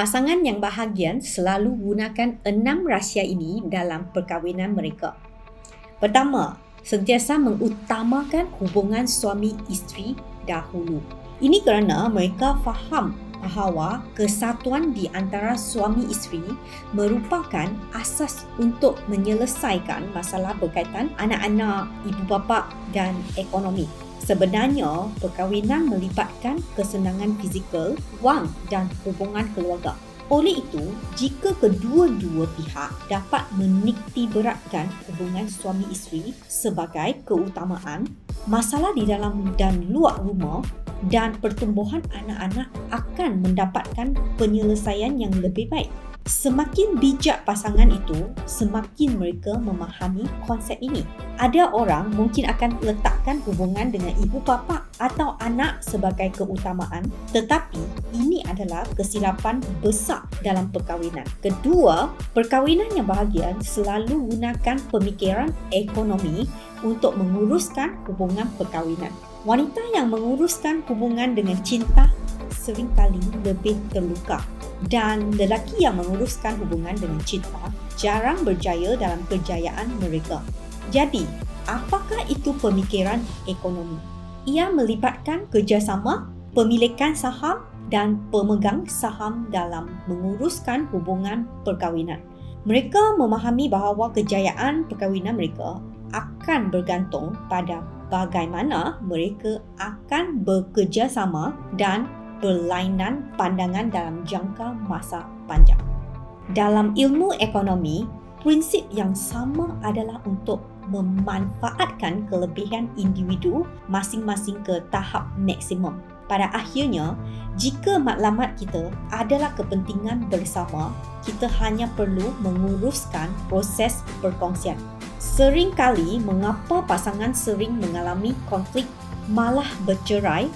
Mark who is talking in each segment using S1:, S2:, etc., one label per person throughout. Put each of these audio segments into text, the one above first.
S1: Pasangan yang bahagian selalu gunakan 6 rahsia ini dalam perkahwinan mereka. Pertama, sentiasa mengutamakan hubungan suami isteri dahulu. Ini kerana mereka faham bahawa kesatuan di antara suami isteri merupakan asas untuk menyelesaikan masalah berkaitan anak-anak, ibu bapa dan ekonomi. Sebenarnya, perkahwinan melibatkan kesenangan fizikal, wang dan hubungan keluarga. Oleh itu, jika kedua-dua pihak dapat meniktiberatkan hubungan suami isteri sebagai keutamaan, masalah di dalam dan luar rumah dan pertumbuhan anak-anak akan mendapatkan penyelesaian yang lebih baik. Semakin bijak pasangan itu, semakin mereka memahami konsep ini. Ada orang mungkin akan letakkan hubungan dengan ibu bapa atau anak sebagai keutamaan, tetapi ini adalah kesilapan besar dalam perkahwinan. Kedua, perkahwinan yang bahagia selalu gunakan pemikiran ekonomi untuk menguruskan hubungan perkahwinan. Wanita yang menguruskan hubungan dengan cinta seringkali lebih terluka, dan lelaki yang menguruskan hubungan dengan cinta jarang berjaya dalam kejayaan mereka. Jadi, apakah itu pemikiran ekonomi? Ia melibatkan kerjasama, pemilikan saham dan pemegang saham dalam menguruskan hubungan perkahwinan. Mereka memahami bahawa kejayaan perkahwinan mereka akan bergantung pada bagaimana mereka akan bekerjasama dan berlainan pandangan dalam jangka masa panjang. Dalam ilmu ekonomi, prinsip yang sama adalah untuk memanfaatkan kelebihan individu masing-masing ke tahap maksimum. Pada akhirnya, jika matlamat kita adalah kepentingan bersama, kita hanya perlu menguruskan proses perkongsian. Seringkali, mengapa pasangan sering mengalami konflik, malah bercerai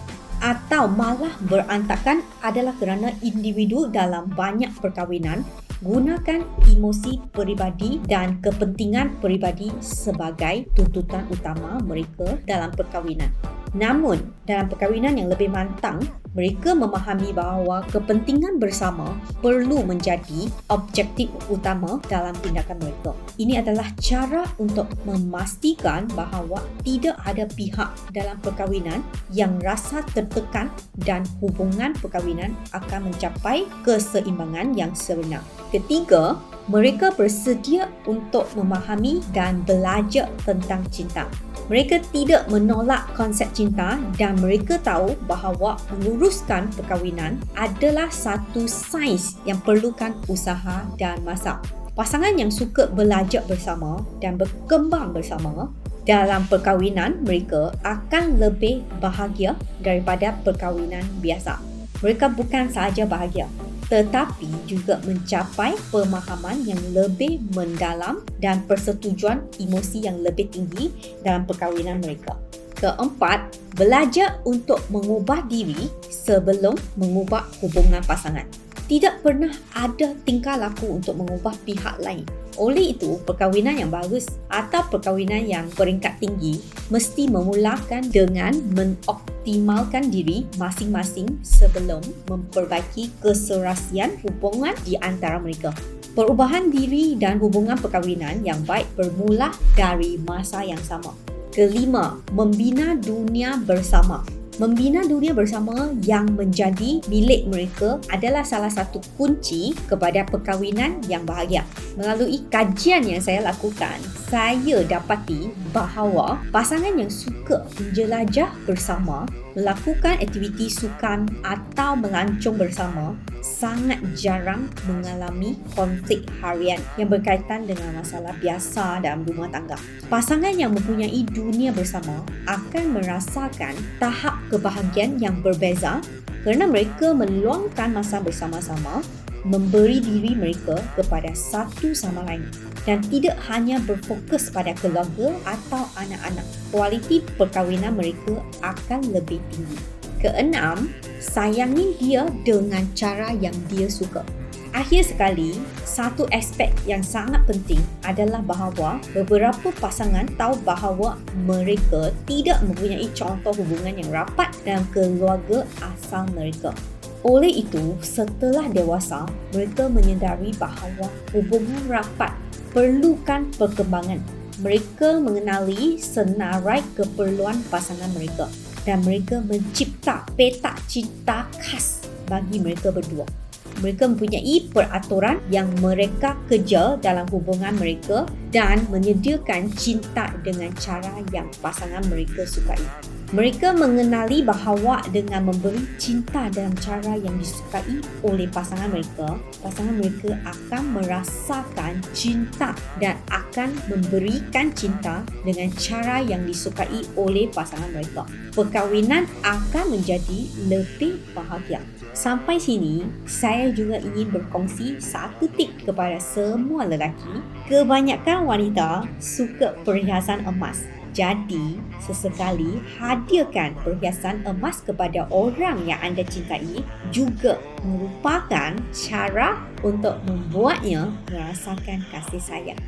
S1: atau malah berantakan adalah kerana individu dalam banyak perkahwinan gunakan emosi peribadi dan kepentingan peribadi sebagai tuntutan utama mereka dalam perkahwinan. Namun, dalam perkahwinan yang lebih matang, mereka memahami bahawa kepentingan bersama perlu menjadi objektif utama dalam tindakan mereka. Ini adalah cara untuk memastikan bahawa tidak ada pihak dalam perkahwinan yang rasa tertekan dan hubungan perkahwinan akan mencapai keseimbangan yang sebenar. Ketiga, mereka bersedia untuk memahami dan belajar tentang cinta. Mereka tidak menolak konsep cinta dan mereka tahu bahawa menguruskan perkahwinan adalah satu sains yang perlukan usaha dan masa. Pasangan yang suka belajar bersama dan berkembang bersama dalam perkahwinan mereka akan lebih bahagia daripada perkahwinan biasa. Mereka bukan sahaja bahagia, tetapi juga mencapai pemahaman yang lebih mendalam dan persetujuan emosi yang lebih tinggi dalam perkahwinan mereka. Keempat, belajar untuk mengubah diri sebelum mengubah hubungan pasangan. Tidak pernah ada tingkah laku untuk mengubah pihak lain. Oleh itu, perkahwinan yang bagus atau perkahwinan yang peringkat tinggi mesti memulakan dengan mengoptimalkan diri masing-masing sebelum memperbaiki keserasian hubungan di antara mereka. Perubahan diri dan hubungan perkahwinan yang baik bermula dari masa yang sama. Kelima, membina dunia bersama. Membina dunia bersama yang menjadi milik mereka adalah salah satu kunci kepada perkahwinan yang bahagia. Melalui kajian yang saya lakukan, saya dapati bahawa pasangan yang suka menjelajah bersama, melakukan aktiviti sukan atau melancong bersama sangat jarang mengalami konflik harian yang berkaitan dengan masalah biasa dalam rumah tangga. Pasangan yang mempunyai dunia bersama akan merasakan tahap kebahagiaan yang berbeza kerana mereka meluangkan masa bersama-sama, memberi diri mereka kepada satu sama lain dan tidak hanya berfokus pada keluarga atau anak-anak. Kualiti perkahwinan mereka akan lebih tinggi. Keenam, sayangi dia dengan cara yang dia suka. Akhir sekali, satu aspek yang sangat penting adalah bahawa beberapa pasangan tahu bahawa mereka tidak mempunyai contoh hubungan yang rapat dalam keluarga asal mereka. Oleh itu, setelah dewasa, mereka menyedari bahawa hubungan rapat perlukan perkembangan. Mereka mengenali senarai keperluan pasangan mereka dan mereka mencipta petak cinta khas bagi mereka berdua. Mereka mempunyai peraturan yang mereka kejar dalam hubungan mereka dan menyediakan cinta dengan cara yang pasangan mereka sukai. Mereka mengenali bahawa dengan memberi cinta dalam cara yang disukai oleh pasangan mereka akan merasakan cinta dan akan memberikan cinta dengan cara yang disukai oleh pasangan mereka. Perkahwinan akan menjadi lebih bahagia. Sampai sini, saya juga ingin berkongsi satu tip kepada semua lelaki. Kebanyakan wanita suka perhiasan emas. Jadi, sesekali hadiahkan perhiasan emas kepada orang yang anda cintai juga merupakan cara untuk membuatnya merasakan kasih sayang.